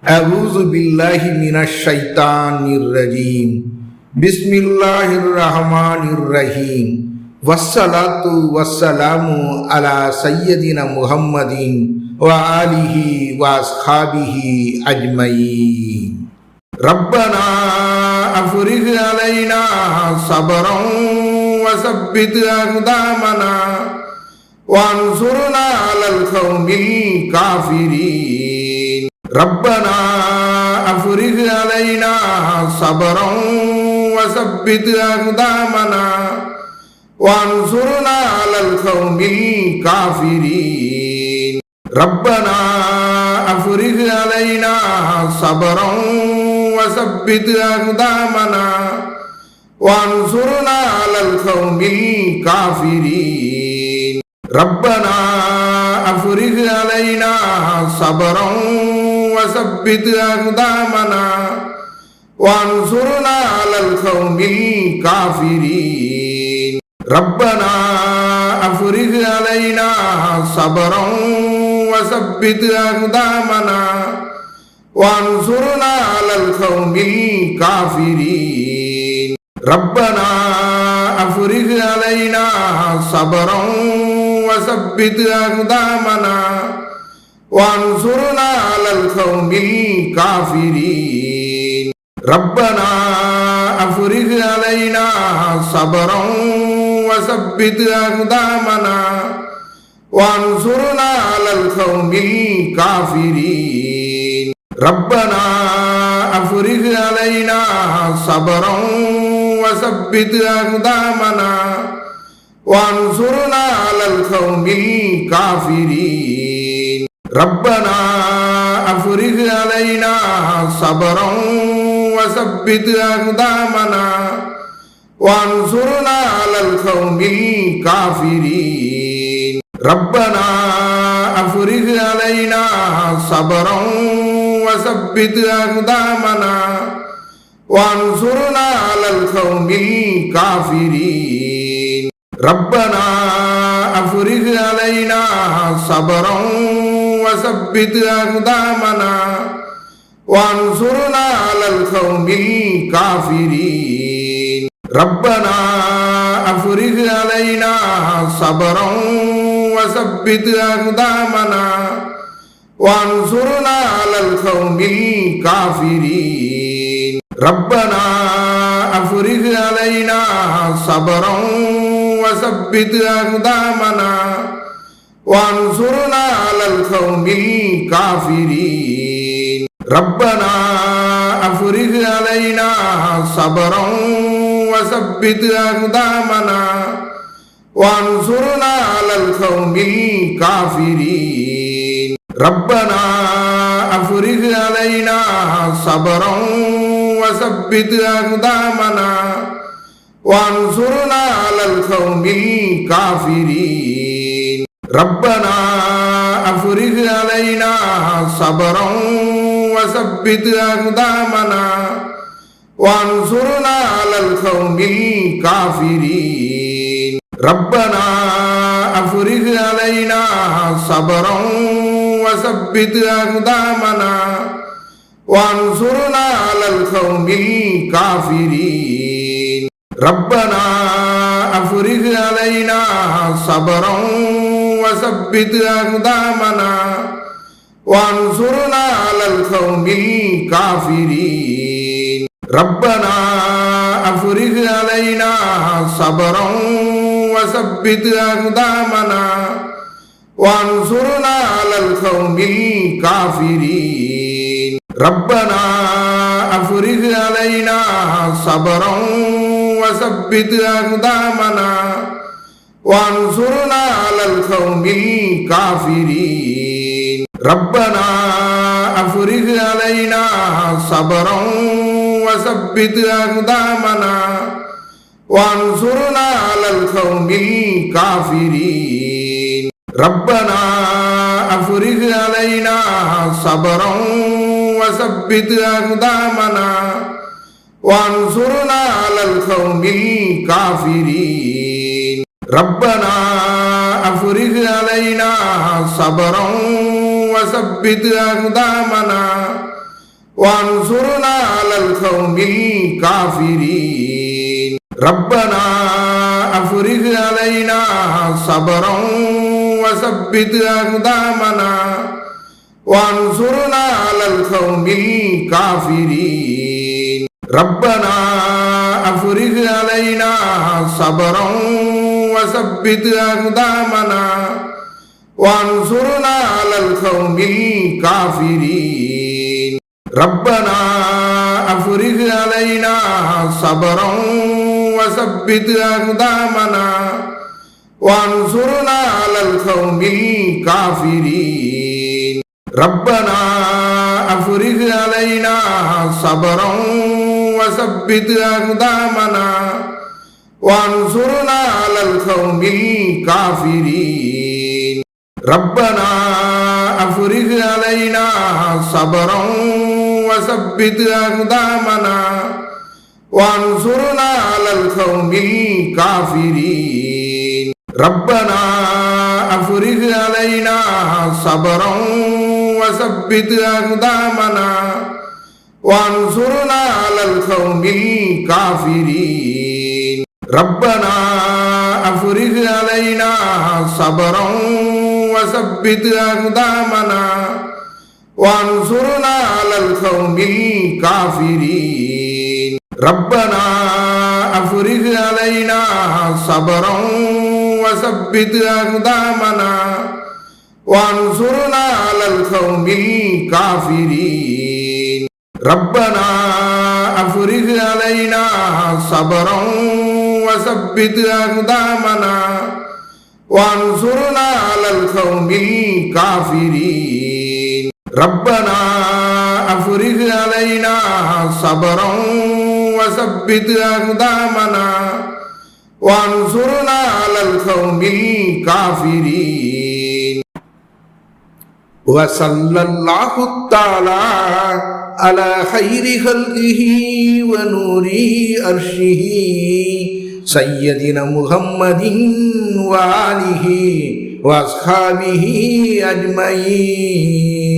أعوذ بالله من الشيطان الرجيم بسم الله الرحمن الرحيم والصلاة والسلام على سيدنا محمد وآله وأصحابه أجمعين ربنا أفرغ علينا صبرا وثبت أقدامنا وانصرنا على القوم الكافرين ربنا أفرغ علينا صبرا وثبت أقدامنا وانصرنا على القوم الكافرين ربنا أفرغ علينا صبرا وثبت أقدامنا وانصرنا على القوم الكافرين ربنا أفرغ علينا صبرا وثبت أقدامنا وانصرنا على القوم الكافرين ربنا أفرغ علينا صبرا وثبت أقدامنا وانصرنا على القوم الكافرين ربنا أفرغ علينا صبرا وثبت أقدامنا وانصرنا على القوم الكافرين ربنا أفرغ علينا صبرا وثبت أقدامنا وانصرنا على القوم الكافرين ربنا أفرغ علينا صبرا وثبت أقدامنا وانصرنا على القوم الكافرين ربنا أفرغ علينا صبرا وثبت أقدامنا وانصرنا على القوم الكافرين ربنا أفرغ علينا صبرا وثبت أقدامنا وانصرنا على القوم الكافرين ربنا أفرغ علينا صبرا وثبت أقدامنا وانصرنا على القوم الكافرين ربنا أفرغ علينا صبرا وثبت أقدامنا وانصرنا على القوم الكافرين ربنا أفرغ علينا صبرا وثبت أقدامنا وانصرنا على القوم الكافرين ربنا أفرغ علينا صبرا وثبت أقدامنا وانصرنا على القوم الكافرين ربنا أفرغ علينا صبرا وثبت أقدامنا وانصرنا على القوم الكافرين ربنا أفرغ علينا صبرا وثبت أقدامنا وانصرنا على القوم الكافرين ربنا أفرغ علينا صبرا وثبت أقدامنا وانصرنا على القوم الكافرين ربنا أفرغ علينا صبرا وثبت أقدامنا وانصرنا على القوم الكافرين ربنا أفرغ علينا صبرا وثبت أقدامنا وانصرنا على القوم الكافرين ربنا أفرغ علينا صبرا وثبت أقدامنا وانصرنا على القوم الكافرين ربنا أفرغ علينا صبرا وثبت أقدامنا وانصرنا على القوم الكافرين ربنا أفرغ علينا صبرا وثبت أقدامنا وانصرنا على القوم الكافرين ربنا أفرغ علينا صبرا وثبت أقدامنا وانصرنا على القوم الكافرين ربنا أفرغ علينا صبرا وثبت أقدامنا وانصرنا على القوم الكافرين ربنا أفرغ علينا صبرا وثبت أقدامنا وانصرنا على القوم الكافرين ربنا أفرغ علينا صبرا وثبت أقدامنا وانصرنا على القوم الكافرين ربنا أفرغ علينا صبرا وثبت أقدامنا وانصرنا على القوم الكافرين ربنا أفرغ علينا صبرا وثبت أقدامنا وانصرنا على القوم الكافرين ربنا أفرغ علينا صبرا وثبت أقدامنا وانصرنا على القوم الكافرين ربنا أفرغ علينا صبرا وثبت أقدامنا وانصرنا على القوم الكافرين ربنا أفرغ علينا صبرا وثبت أقدامنا وانصرنا على القوم الكافرين ربنا أفرغ علينا صبرا وثبت أقدامنا وانصرنا على القوم الكافرين ربنا أفرغ علينا صبرا وثبت أقدامنا وانصرنا على القوم الكافرين وصلى الله تعالى على خير خلقه ونور عرشه سيدنا محمد وآله وأصحابه أجمعين.